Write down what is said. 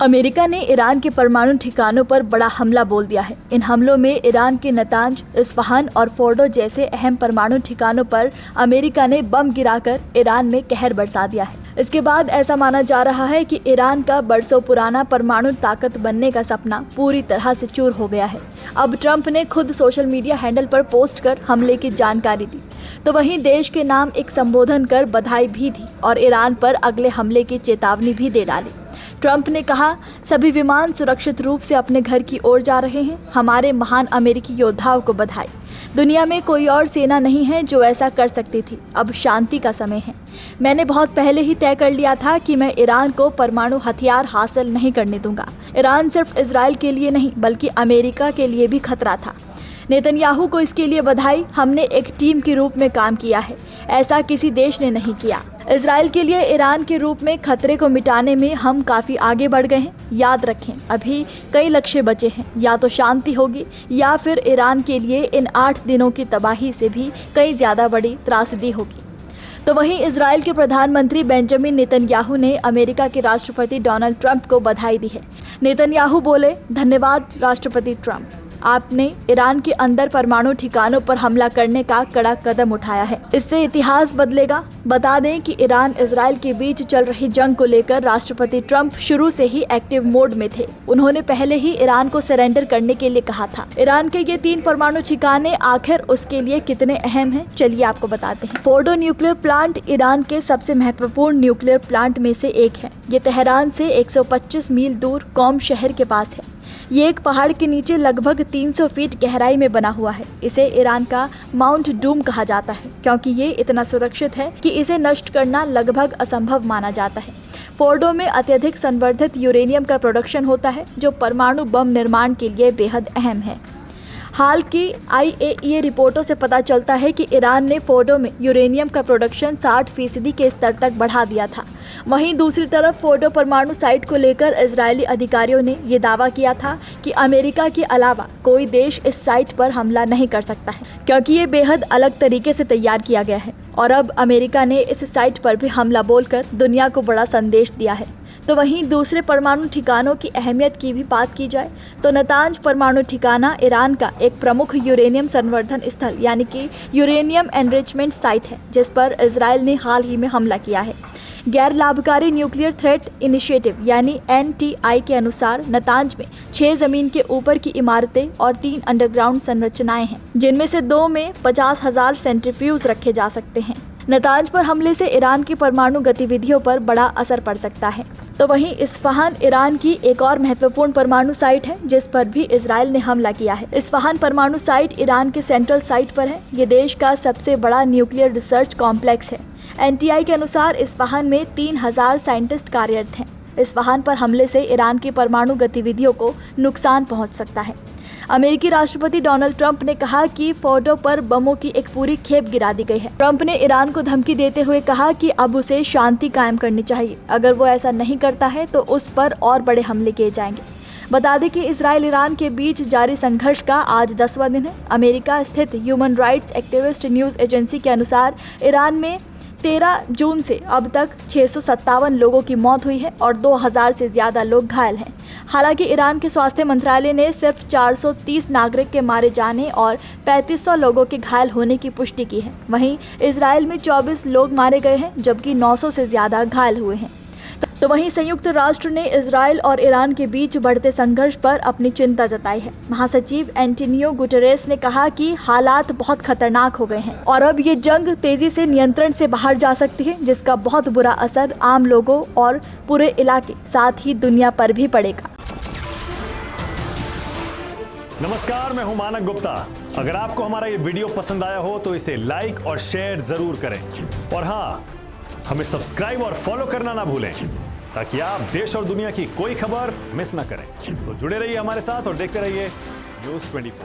America ने Iran के परमाणु ठिकानों पर बड़ा हमला बोल दिया है। इन हमलों में ईरान के नतांज, इस्फहान और फोर्डो जैसे अहम परमाणु ठिकानों पर अमेरिका ने बम गिराकर ईरान में कहर बरसा दिया है। इसके बाद ऐसा माना जा रहा है कि ईरान का बरसों पुराना परमाणु ताकत बनने का सपना पूरी तरह से चूर हो गया है। अब ट्रंप ने खुद सोशल मीडिया हैंडल पर पोस्ट कर हमले की जानकारी दी, तो वहीं देश के नाम एक संबोधन कर बधाई भी दी और ईरान पर अगले हमले की चेतावनी भी दे डाली। ट्रंप ने कहा, सभी विमान सुरक्षित रूप से अपने घर की ओर जा रहे हैं। हमारे महान अमेरिकी योद्धाओं को बधाई। दुनिया में कोई और सेना नहीं है जो ऐसा कर सकती थी। अब शांति का समय है। मैंने बहुत पहले ही तय कर लिया था कि मैं ईरान को परमाणु हथियार हासिल नहीं करने दूंगा। ईरान सिर्फ इजराइल के लिए नहीं बल्कि अमेरिका के लिए भी खतरा था। नेतन्याहू को इसके लिए बधाई। हमने एक टीम के रूप में काम किया है, ऐसा किसी देश ने नहीं किया। इजराइल के लिए ईरान के रूप में खतरे को मिटाने में हम काफ़ी आगे बढ़ गए हैं। याद रखें, अभी कई लक्ष्य बचे हैं। या तो शांति होगी या फिर ईरान के लिए इन 8 दिनों की तबाही से भी कई ज़्यादा बड़ी त्रासदी होगी। तो वहीं इजराइल के प्रधानमंत्री बेंजामिन नेतन्याहू ने अमेरिका के राष्ट्रपति डोनाल्ड ट्रंप को बधाई दी है। नेतन्याहू बोले, धन्यवाद राष्ट्रपति ट्रंप, आपने ईरान के अंदर परमाणु ठिकानों पर हमला करने का कड़ा कदम उठाया है। इससे इतिहास बदलेगा। बता दें कि ईरान इजराइल के बीच चल रही जंग को लेकर राष्ट्रपति ट्रंप शुरू से ही एक्टिव मोड में थे। उन्होंने पहले ही ईरान को सरेंडर करने के लिए कहा था। ईरान के ये 3 परमाणु ठिकाने आखिर उसके लिए कितने अहम हैं, चलिए आपको बताते हैं। फोर्डो न्यूक्लियर प्लांट ईरान के सबसे महत्वपूर्ण न्यूक्लियर प्लांट में से एक है। ये तेहरान से 125 मील दूर कौम शहर के पास है। ये एक पहाड़ के नीचे लगभग 300 फीट गहराई में बना हुआ है। इसे ईरान का माउंट डूम कहा जाता है क्योंकि ये इतना सुरक्षित है कि इसे नष्ट करना लगभग असंभव माना जाता है। फोर्डो में अत्यधिक संवर्धित यूरेनियम का प्रोडक्शन होता है जो परमाणु बम निर्माण के लिए बेहद अहम है। हाल की IAEA रिपोर्टों से पता चलता है कि ईरान ने फोर्डो में यूरेनियम का प्रोडक्शन 60% के स्तर तक बढ़ा दिया था। वहीं दूसरी तरफ फोर्डो परमाणु साइट को लेकर इजरायली अधिकारियों ने ये दावा किया था कि अमेरिका के अलावा कोई देश इस साइट पर हमला नहीं कर सकता है क्योंकि ये बेहद अलग तरीके से तैयार किया गया है। और अब अमेरिका ने इस साइट पर भी हमला बोलकर दुनिया को बड़ा संदेश दिया है। तो वहीं दूसरे परमाणु ठिकानों की अहमियत की भी बात की जाए तो नतांज परमाणु ठिकाना ईरान का एक प्रमुख यूरेनियम संवर्धन स्थल यानी कि यूरेनियम एनरिचमेंट साइट है जिस पर इजराइल ने हाल ही में हमला किया है। गैर लाभकारी न्यूक्लियर थ्रेट इनिशिएटिव यानी NTI के अनुसार नतांज में 6 जमीन के ऊपर की इमारतें और 3 अंडरग्राउंड संरचनाएं हैं जिनमें से 2 में 50,000 सेंट्रीफ्यूज रखे जा सकते हैं। नतांज पर हमले से ईरान की परमाणु गतिविधियों पर बड़ा असर पड़ सकता है। तो वहीं इस्फहान ईरान की एक और महत्वपूर्ण परमाणु साइट है जिस पर भी इजराइल ने हमला किया है। इस्फहान परमाणु साइट ईरान के सेंट्रल साइट पर है। ये देश का सबसे बड़ा न्यूक्लियर रिसर्च कॉम्प्लेक्स है। NTI के अनुसार इस्फहान में 3000 साइंटिस्ट कार्यरत हैं। इस्फहान पर हमले से ईरान की परमाणु गतिविधियों को नुकसान पहुंच सकता है। अमेरिकी राष्ट्रपति डोनाल्ड ट्रंप ने कहा कि फोर्डो पर बमों की एक पूरी खेप गिरा दी गई है। ट्रंप ने ईरान को धमकी देते हुए कहा कि अब उसे शांति कायम करनी चाहिए। अगर वो ऐसा नहीं करता है तो उस पर और बड़े हमले किए जाएंगे। बता दें कि इजराइल ईरान के बीच जारी संघर्ष का आज 10वां दिन है। अमेरिका स्थित human rights activist news agency के अनुसार ईरान में 13 जून से अब तक 657 लोगों की मौत हुई है और 2000 से ज़्यादा लोग घायल हैं। हालांकि ईरान के स्वास्थ्य मंत्रालय ने सिर्फ 430 नागरिक के मारे जाने और 3500 लोगों के घायल होने की पुष्टि की है। वहीं इजराइल में 24 लोग मारे गए हैं जबकि 900 से ज़्यादा घायल हुए हैं। तो वहीं संयुक्त राष्ट्र ने इजराइल और ईरान के बीच बढ़ते संघर्ष पर अपनी चिंता जताई है। महासचिव एंटोनियो गुटेरेस ने कहा कि हालात बहुत खतरनाक हो गए हैं और अब ये जंग तेजी से नियंत्रण से बाहर जा सकती है जिसका बहुत बुरा असर आम लोगों और पूरे इलाके साथ ही दुनिया पर भी पड़ेगा। नमस्कार, मैं हूं मानक गुप्ता। अगर आपको हमारा ये वीडियो पसंद आया हो तो इसे लाइक और शेयर जरूर करें और हाँ, हमें सब्सक्राइब और फॉलो करना ना भूलें ताकि आप देश और दुनिया की कोई खबर मिस ना करें। तो जुड़े रहिए हमारे साथ और देखते रहिए News 24।